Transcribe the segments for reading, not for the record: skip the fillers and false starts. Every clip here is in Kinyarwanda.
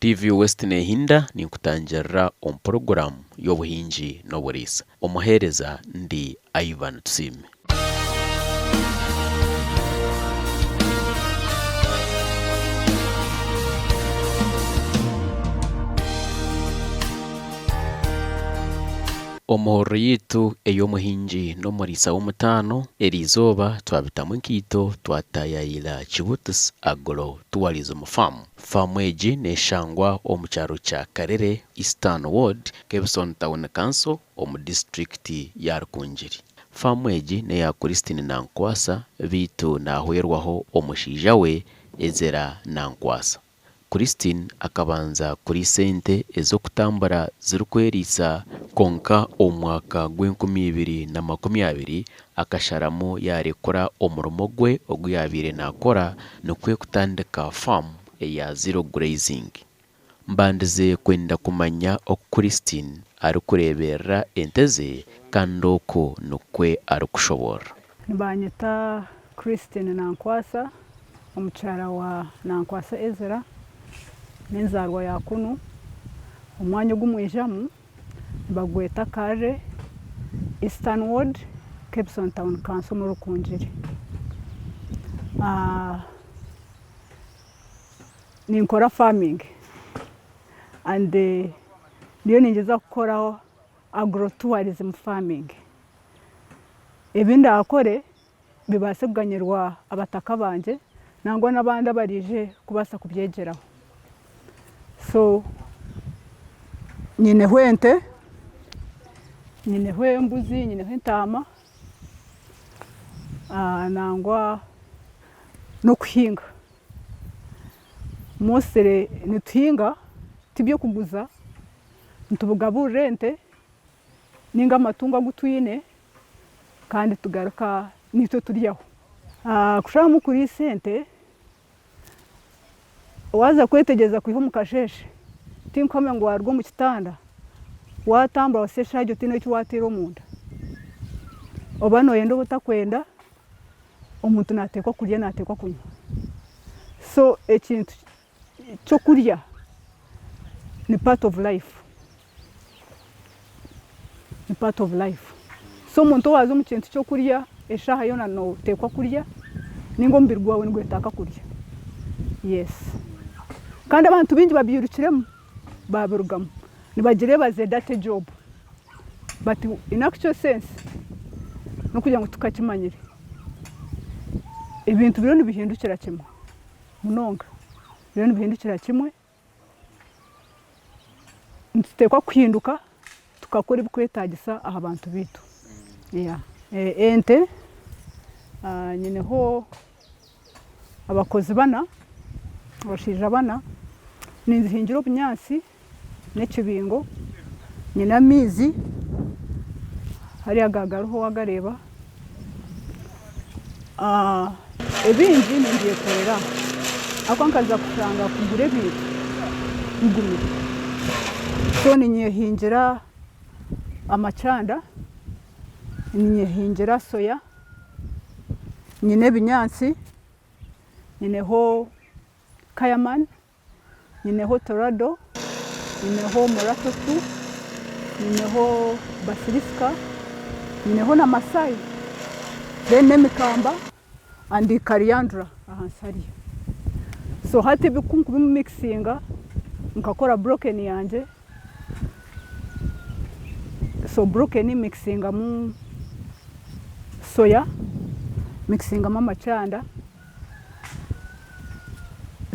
TV West nehinda ni kutangira program y'Obuhingi Noburiisa. Omuhereza ndi Ivan Tusiime. Omuhoro yitu ey'Omuhingi Noburiisa w'omutano erizoba twabitamu nkito twatayayira Kibutis agro tourism farm. Farm egi neshangwa omu kyaro kya Karere Eastern Ward Kebson Town Council omu district ya Rukungiri. Farm egi neya Christine Nankwatsa bitu nahwerwaho omushiija we ezera Nankwatsa. Christine akabanza kuri sente ezokutambura zirikwerisa konka omwaka gw'2020 akasharamu yarekora omurimo gwe oguyabire nakora nokwe kutandika farm eya zero grazing. Mbandize kwenda kumanya o Christine arikureberera enteze kandoko nokwe arikushobora. Nibanyita Christine Nankwatsa omukyara wa Nankwatsa Ezra n'enzarwa yakunu omwanya ogumwijamu bagweta Karere Eastern Ward Kebson Town Council mu Rukungiri. Ninkora farming and niyo ningeza kukora agro-tourism farming. Ebindi akore bibase kuganyirwa abataka banje nangwa n'abandi abarije kubasa kubyegeraho. So nyineho ente, nyineho embuzi, nyineho entama, nangwa no kuhinga. Mosere nituhinga tibyo kuguza ntubugaburira ente ninga amatungo agutwine kandi tugaruka nito turyaho. Kusharamu kuri sente waza kwetegeza kwiho mukasheshe tinkome ngo warwo mu kitanda watambura wasesha ryo tino cyo watera omunda obano yendo butakwenda omuntu natekwa kurya natekwa kunywa. So ekintu cyo kurya ni part of life, ni part of life. So omuntu wazo mu kintu cyo kurya eshaha yona no tekwa kurya ningo mbirwa we ngwetaka kurya. Yes, kandi abantu bingi babyirukiremo babirugamo nibagire baze date job, but in actual sense no kugira ngo tukakimanyire ibintu biro nibihindukira kimwe munonga, biro nibihindukira kimwe ntutekwa kuhinduka tukakora ibikwetagisa aha bantu bitu. Yeah, ente nyineho abakozi bana abashija bana ninzihingira obunyansi n'ekibingo nyina amizi hari agagaruho wagareba. Ebingi ningiye korera ako nkaza kushanga kugura ebintu bigumire. So ninyehingira amachanda, ninyehingira soya, nyine ebinyansi, nyineho kayaman, nyineho torado, nyineho moratotu, nyineho basiliska, nyineho na masai, then nemikamba and coriander ahansari. So hati bikunku bimixinga nkakora broken yanje. So broken mixinga mu soya, mixinga mu machanda,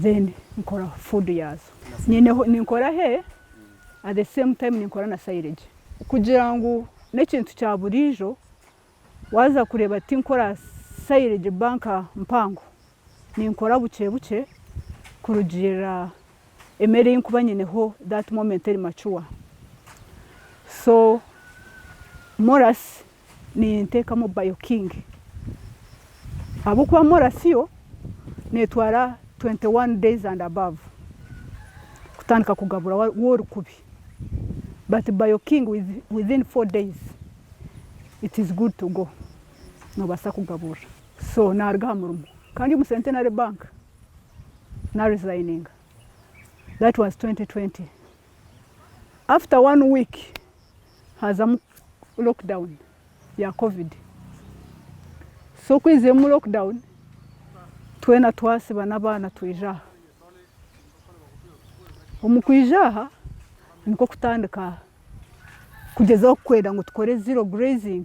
then nkora food yazo. Ninkora he at the same time ninkora na silage kugira ngo nekintu kya burijo waza kureba ati nkora silage banka mpango ninkora buke buke kurugira emere inkuba nyineho that moment eri mature. So moras ni nteka mu bioking abo kwa morasio netwara 21 days and above kutandika kugabura worukubi, but bioking within 4 days it is good to go no basa kugabura. So narga murumo kandi mu centenary bank na resigning That was 2020. After 1 week hazamu lockdown ya COVID. So kwize mu lockdown twena twasiba n'abana twijaha. Omukwijaha niko kutandika kugezaho kwenda ngo tukore zero grazing.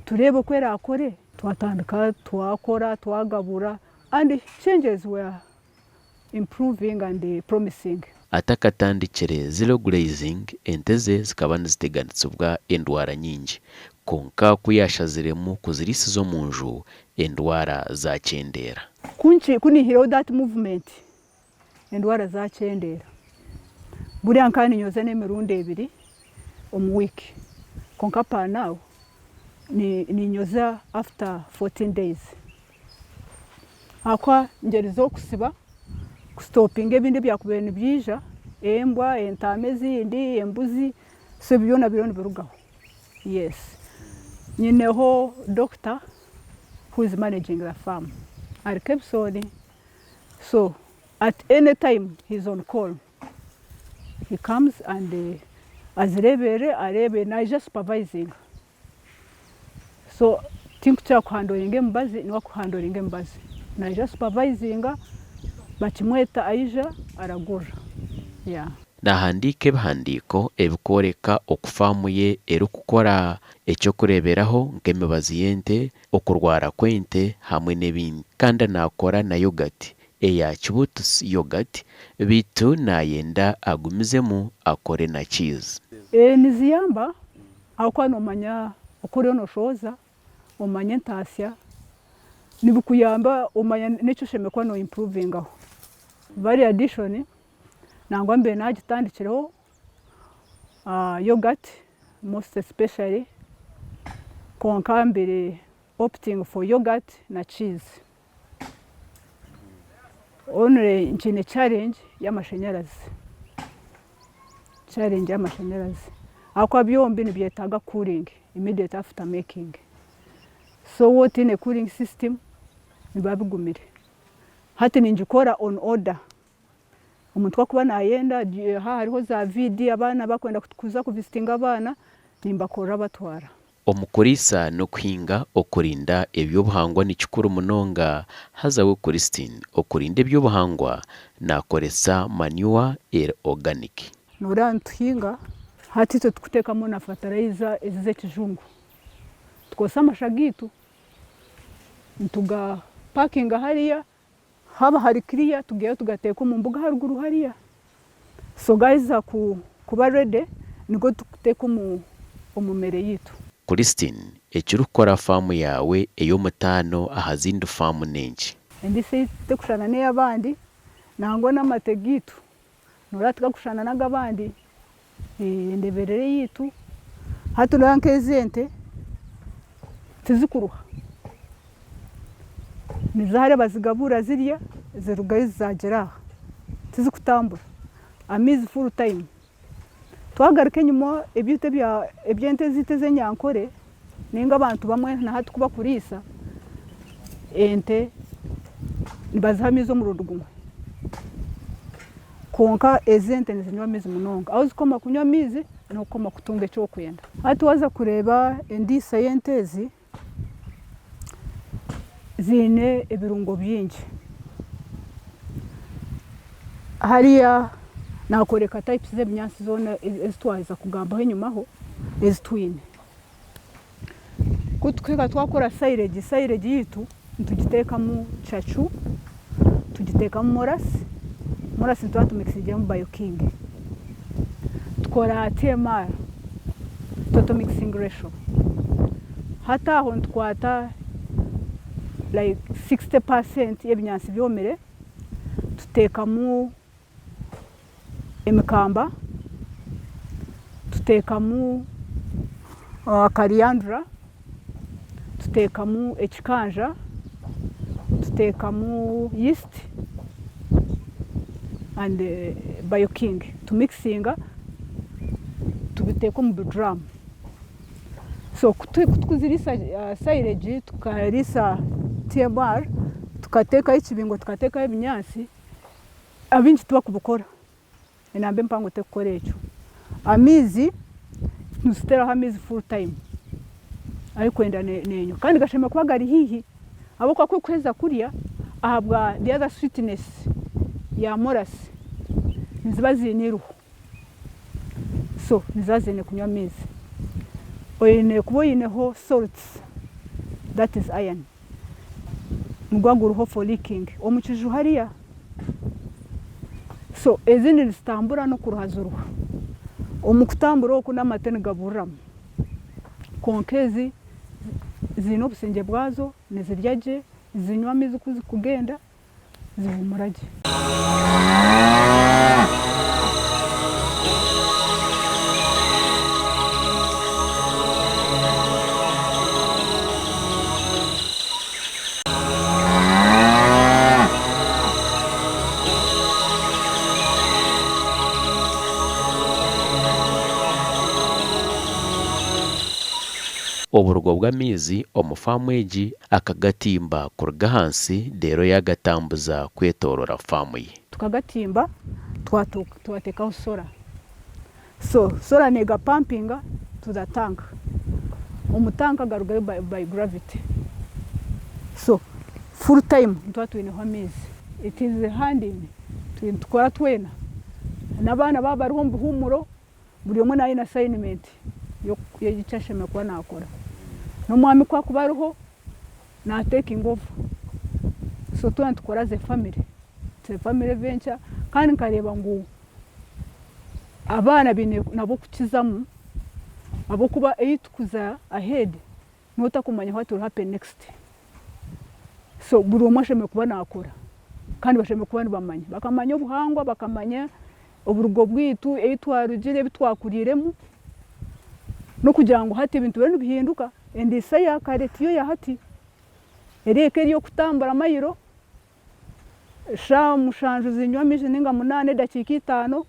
Turebe kwera akore twatandika twakora twagabura and changes were improving and promising. Atakatandikire zero grazing enteze zikaba niziteganitsibwa endwara nyingi konka kuyashaziremu kuzirisi zo munju endwara za cyendera kunihiraho that movement endwara za cyendera buri ankani nyoza n'emirundi ebiri omu week konka pa now ni nyoza after 14 days akwa ngerizo kusiba stopping ebindi byakubera nibyija embwa entame zindi embuzi so byona birugaho. Yes, nyineho doctor who is managing the farm at Kepsoni, so at any time he's on call. He comes and arebe na just supervising. So think cha kuhandling embazi ni wakuhandling embazi na just supervising bakimweta aija aragura. Yeah. Nahandike bihandiko ebikoreka okufamuye eri kukora ekyo kureberaho nk'emibazi y'ente okurwara kw'ente hamwe n'ebindi kandi nakora na yogurt eya kibutus yogurt bitu nayenda agumizemu akore na cheese. Niziyamba akwa nomanya okore no shoza omanya ntasya nibukuyamba omanya n'ekyo shemekwa no improving aho. Very addition nangwa mbe nagitandikireho yogurt most especially konka mbere opting for yogurt na cheese. Only nchine challenge y'amashanyarazi akwa byombi nibyetaga cooling immediate after making. So what in a cooling system nibabigumire hati ninjikora on order. Umuntu wakuba nayenda hariho za vidi abana bakwenda kuza kuvisitinga abana nimbakora batwara. Omukuriisa no kuhinga okurinda ebyobuhangwa ni kikuru munonga hazawe Christine okurinda ebyobuhangwa nakoresa manure organic. Nora ntuhinga hati tukutekamo na fertilizer ezize kijungu tukosa amashagitu ntuga parking hariya haba hari clear tugiye tugateka mu mbuga haruguru hariya. So guys kuba ready niko tukuteka mu omumere yitu. Christine ekirukora famu yawe eyo mutano ahazindi famu nengi endise tekushana ne abandi nangwa n'amategitu noratika kushana n'agabandi endeberere yitu haturanke zente tizikuruha nizahare bazigabura zirya zirugaye zageraha tizikutambura amizi full time twagaruke nyuma ebyute bya ebyente ziteze nyankore ninga abantu bamwe na hatu kuba kurisa ente nibazahamizo mu rudugumwe konka ezente nizinywa mizi munonga aho zikoma kunywa mizi no koma kutunga cyo kwenda hatu waza kureba endi scientezi zine ebirungo byingi hariya nakoreka types z'ebinyansi zona ezitwaza kugambaho inyumaho ezitwine kutukeka twakora silage yitu ntugiteka mu chachu tugiteka mu morasi twatumikisije mu bioking tukora TMR total mixing ratio hata aho ntwata like 60% y'ebinyansi byomere tutekamu emikamba tutekamu kariandra tutekamu ekikanja tutekamu yeast and bioking to mixinga tubiteka mu drum. So tukuzirisa silage tukarisa TMR tukateka ikibingo tukateka ebinyansi abinji tuba kubukora enambe mpango tekukora ekyo. Amizi ntusiteraho amizi full time arikwenda nenyo kandi gashema kuba gari hihi abo kwa kweza kurya ahabwa the other sweetness ya morasi niziba ziniruho, so nizazine kunywa amizi. Oyine kuba oyineho salts, that is iron, nugwaguruho for leaking omukiju hariya, so ezindi nizitambura no kuruhaza uruhu. Omukutambura oku n'amate nigaburiramu konka ezi zine obusingye bwazo nizirya gye zinywa amizi kugenda zihumura gye. Oburugo bw'amizi omufamu egi akagatimba kuruga hansi dero yagatambuza kwetorora famu ye. Tukagatimba twatekaho sola, so sola nega pumpinga to the tank, omutanka garugayo by gravity, so full time ntwatwineho amizi. It is handy tukora twena n'abana baba bariho mbuhumuro buri omwe nayo na assignment yegicyasheme kuba nakora n'omwami kwa kuba ariho na taking over, so twena tukora ze family venture kandi nkareba ngu abana bine nabo kukizamu abo kuba eyitukuza ahead notakumanya what will happen next, so buri omwe asheme kuba nakora kandi basheme kuba nibamanya bakamanya obuhangwa bakamanya oburugo bwitu eyitwarugire bitwakuriremu no kugira ngo hati ibintu bene bihinduka endisa ya kare tiyo ya hati ereke ryo kutambura mayiro sha mushanju zinywa amizi ninga 8 dakika 5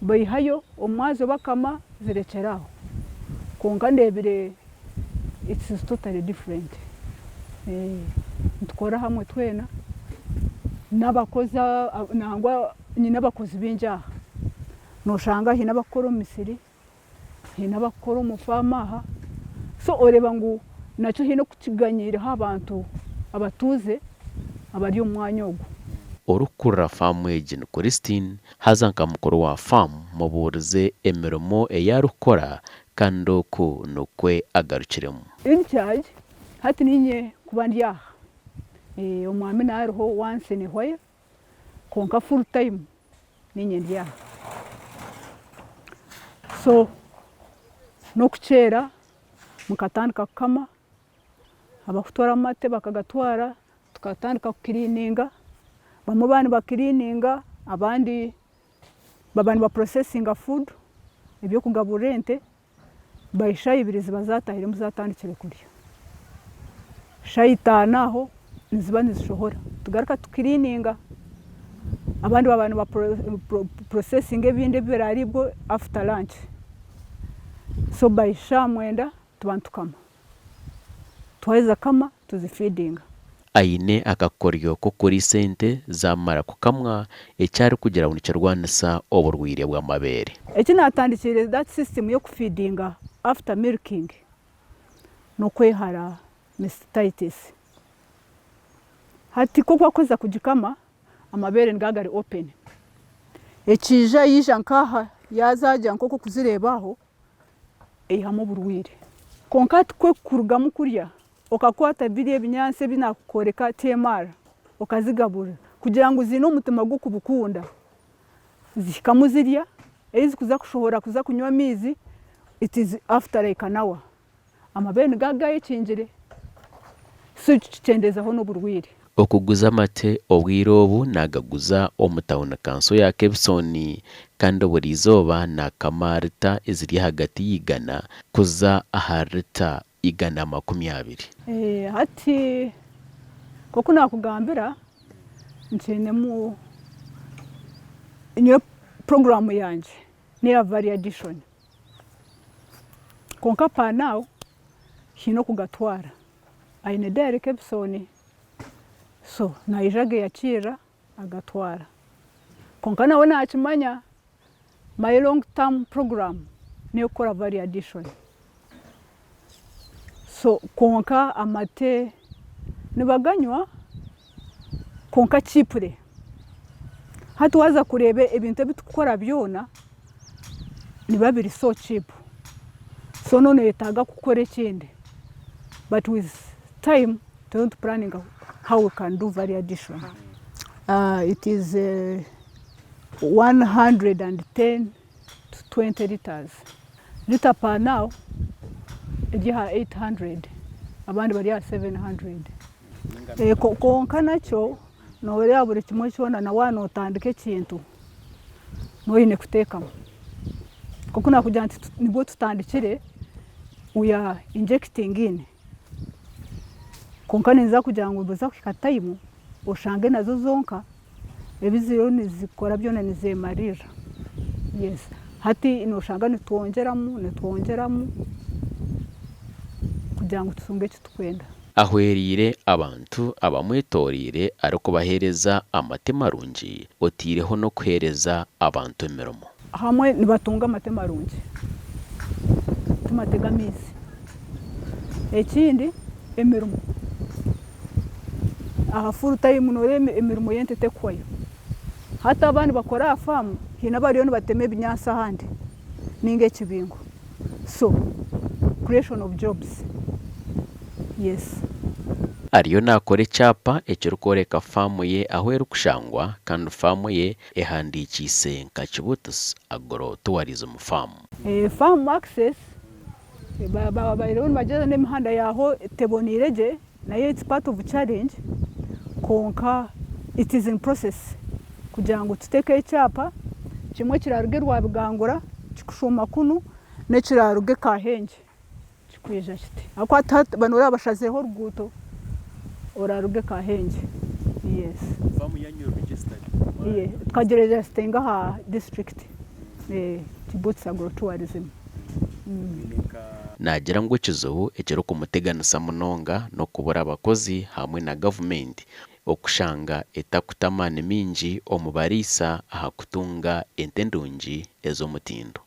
bayihayo omwazo bakama zirekeraho konka ndebire it's totally different. Ntukora hamwe twena n'abakoza nangwa nyine abakozi b'injaha noshanga hina bakora Misiri hina bakora mu famaha, so oreba ngu nacyo hino kukiganyira abantu abatuze abari umwanya ogwo. Orukura famu egi ni Christine hazanka mukuru wa famu muburize emirimo eyarukora kandi oku nokwe agarukiremu. In charge hati ninye kuba ndyaha omwami nariho once in a while konka full time ninye ndyaha, so nokukyera mukatandika kukama abakutwara amate bakagatwara tukatandika kukirininga bamwe bani bakirininga abandi babani ba processing food ebyo kugaburira ente bayishayi ibiri ziba zatahire muzatandikire kurya shayitanaho niziba nizishohora tugaruka tukirininga abandi babani ba processing ebindi biraribwo after lunch, so bayisha mwenda tubantukama twaheza kama tuzifeedinga. Aine akakoryo ko kuri sente zamara kukamwa ecyari kugira ngo nikirwanisa oburwire bw'amabere. Eki natandikire that system yo kufeedinga after milking no kwehara mastitis, hati ko kwakoza kujikama amabere ngagari open ekija yija nkaha yazaja nkoko kuzirebaho eyihamo burwire konka twe kurugamo kurya okakwata biri ebinyanse binakoreka TMR okazigabura kugira ngo zino umutima gwo kubukunda zikamuzirya ezi kuza kushohora kuza kunywa amizi. It is after like an hour amabere ngagaye kinjire so kicyendezaho no burwire. Okuguza amate obwire obu nagaguza omutawuna kanso ya Kebsoni kandi buri zoba nakamarita eziri hagati yigana kuza aharita igana 20. Hati koko nakugambira ntinemu inyo program yanje niya variation konka pa now hino kugatwara aine Derek Kebsoni, so naijage yakira agatwara konka nawe nakimanya my long term program niyo kora value addition. So konka amate nibaganywa konka chipure hati waza kurebe ebintu bitukora byona niba biri so cheap, so none yetaga kukora ekindi, but with time don't planning how we can do value addition. It is 110 to 20 liters. Liter per now ejiha 800, abandi bari 700. Konka nacho norea buri kimwe cyona na wano utandike kintu noyine kutekamo kuko nakugira nti nibwo tutandikire uya injecting in konka neza kugira ngo buza kwikatayimu oshange nazo zonka ebiziro nizikora byona nizemarira. Yes, hati inoshanga nitwongeramo kugira ngo tusunge kitukwenda. Ahwerire abantu abamwetorire ariko bahereza amate marungi otireho no kuhereza abantu emirimo hamwe nibatunga amate marungi tumatega mizi ekindi emirimo aha full time nore emirimo yentete kwayo hata abandi bakora afamu hina bariyo nibateme binyasa handi ninge kibingo, so creation of jobs. Yes. Ariyo nakore cyapa ekirukoreka famu ye aho erukushangwa kandi famu ye ehandikise nka Kibutus Agro Tourism Farm. Farm access baba bageze n'imihanda yaho tebonireje nayo it's part of challenge konka it is in process kugira ngo tuteke icyapa kimwe kirarugerwa bigangura kikushoma kunu ne kiraruge kahenge kikweja kiti akwa banora bashazeho ruguto oraruge kahenge. Yes, Famu yanyu registered. Yeah, twagereje stenga ha district Kibutus Agro Tourism. Nagira ngo kizobu ekero kumuteganisa munonga no kubura abakozi hamwe na government okushanga etakutamane mingi omubariisa aha kutunga ente ndungi ez'omutindo.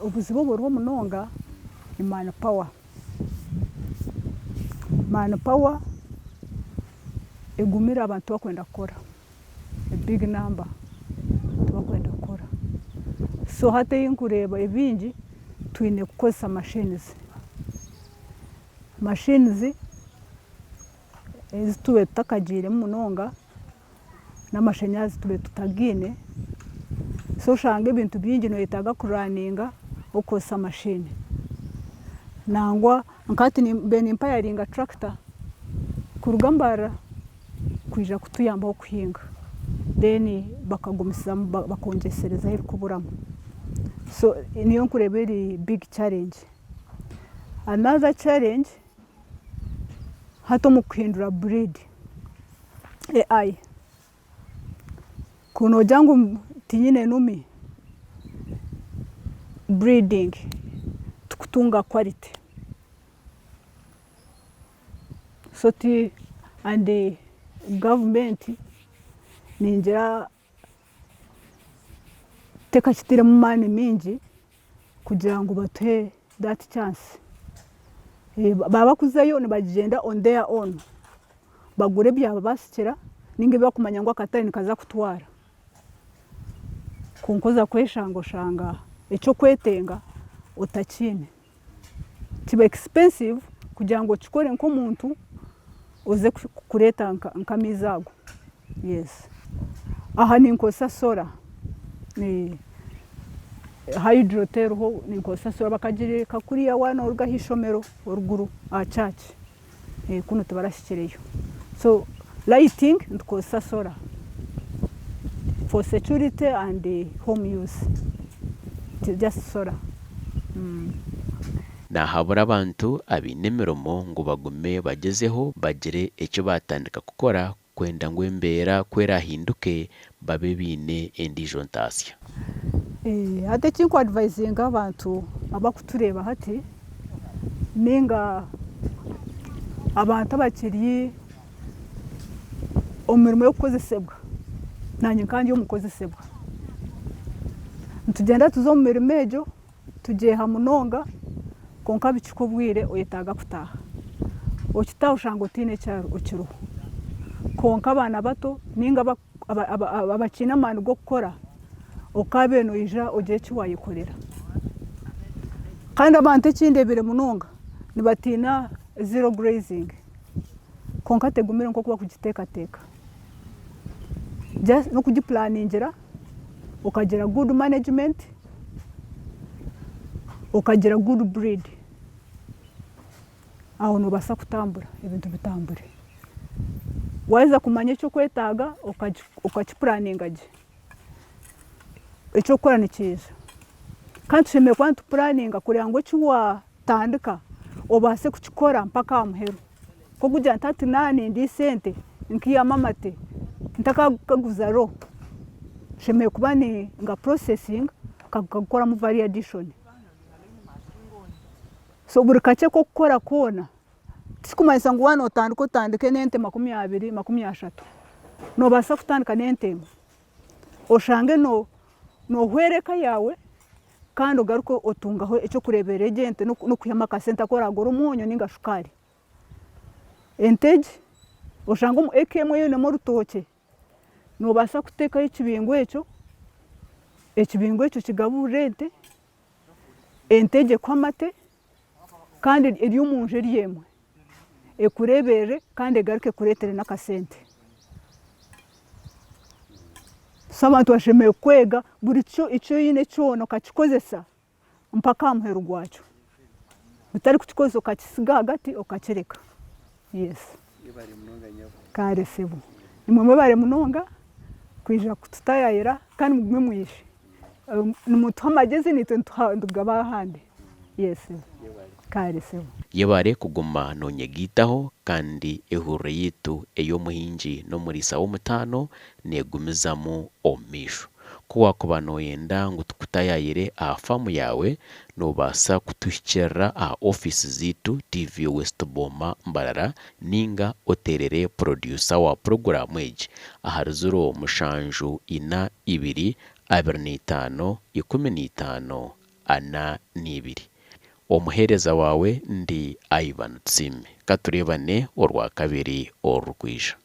Obuzibu bwo munonga ni manpower egumira abantu bakwenda kora a big number bakwenda kora, so hata yinkureba ebingi twine kukozesa machines ezituwe takagire munonga n'amashanyazi tuwe tutagine, so shange ibintu byingi no yetaga kuraninga okosa machine nangwa nkati ni ben empire tractor kurugambara kwija kutuyamba okuhinga then bakagumisa bakongesereza iri kuburamo, so niyo nkurebera big challenge. Another challenge hato mu kuhindura breed AI kuno jangu tinyine numi breeding tukutunga quality, so ti and the government ninjira teka kitire mu mani mingi kugira ngo batuhe that chance. Baba kuzayo ne bagenda on their own bagure byaba basikira ninge bakumanya ngo akatari nikaza kutwara kunkoza kweshango shanga echo kwetenga utakine kiba expensive kugira ngo kikore nko muntu uze kureta nkamizago. Yes, aha ninkosa sora ni hydroter ho ninkosa sora bakagire kakuriya wana urga hishomero uruguru a church kuno tubarashyikireyo, so lighting ndikosa sora for security and home use, just sora. Nahabura abantu abine emirimo ngo bagume bagezeho bagire icyo batandika gukora kwenda ngo embera kwera hinduke babe bine endijo ntasya. Ate kinko advising abantu abakutureba hati ninga abantu abakiriye umurimo yo kukozesebwa nanye kandi yo mukozesebwa tugenda tuzo mu mirimo egyo tugiye munonga konka bikikubwire oyetaga kutaha okitaha ushanga otine cyaro okiruho konka abana bato ninga abakina amani go gukora okabeno ija ogiye kiwayikorera kandi abantu ekindebire munonga nibatina zero grazing konka tegumire nko kuba kugitekateka just no kugiplaningira ukagira good management ukagira good breed aho nubasa kutambura ibintu bitambure waiza kumanya icyo kwetaga ukakiplaninga je icyo kora ni cyiza kandi tushemeye kwantu planinga kugira ngo kiwa tandika obase kukikora mpaka amuhero ko kujya ntati nani ndi sente nkiyamamate ntakaguza ro shemeye kuba ni nga processing kakakora mu value addition so buri kace ko gukora kona tikumayisa ngo wana utandike nente 20 23 no basa kutandika nente oshange no hwereka yawe kandi ugaruko otungaho icyo kurebera agent no kuyama ka center kora goro umunyo ninga shukari enteje oshange mu ekemo yone mu rutoke no basa kuteka ikibingo ekyo kigaburente enteje kwamate kandi iri umunje ryemwe ekurebere kandi egaruke kuretere nakasente sabantu bashemeye kwega buri icyo yine cyono kakikozesa mpaka amuhero gwacho utari kukikoza ukakisiga hagati ukakereka yes kare sebo nimwe bare munonga kwija kututayayira kandi mugwe mwishe n'umuntu amagezi nitwe ntugaba hande yes kare sebo yebare kuguma nonyegitaho kandi ehure yitu Omuhingi Noburiisa w'omutano negumizamu omisho kuwa kuba noyenda ngo tukutayayire afamu yawe nobasa kutushikira office zitu TV West Boma Mbarara ninga oterere producer wa program age aharzuro mushanju ina 2 25 15 ana 2 omuhereza wawe ndi Tusiime katurebane orwa kabiri orukwisha.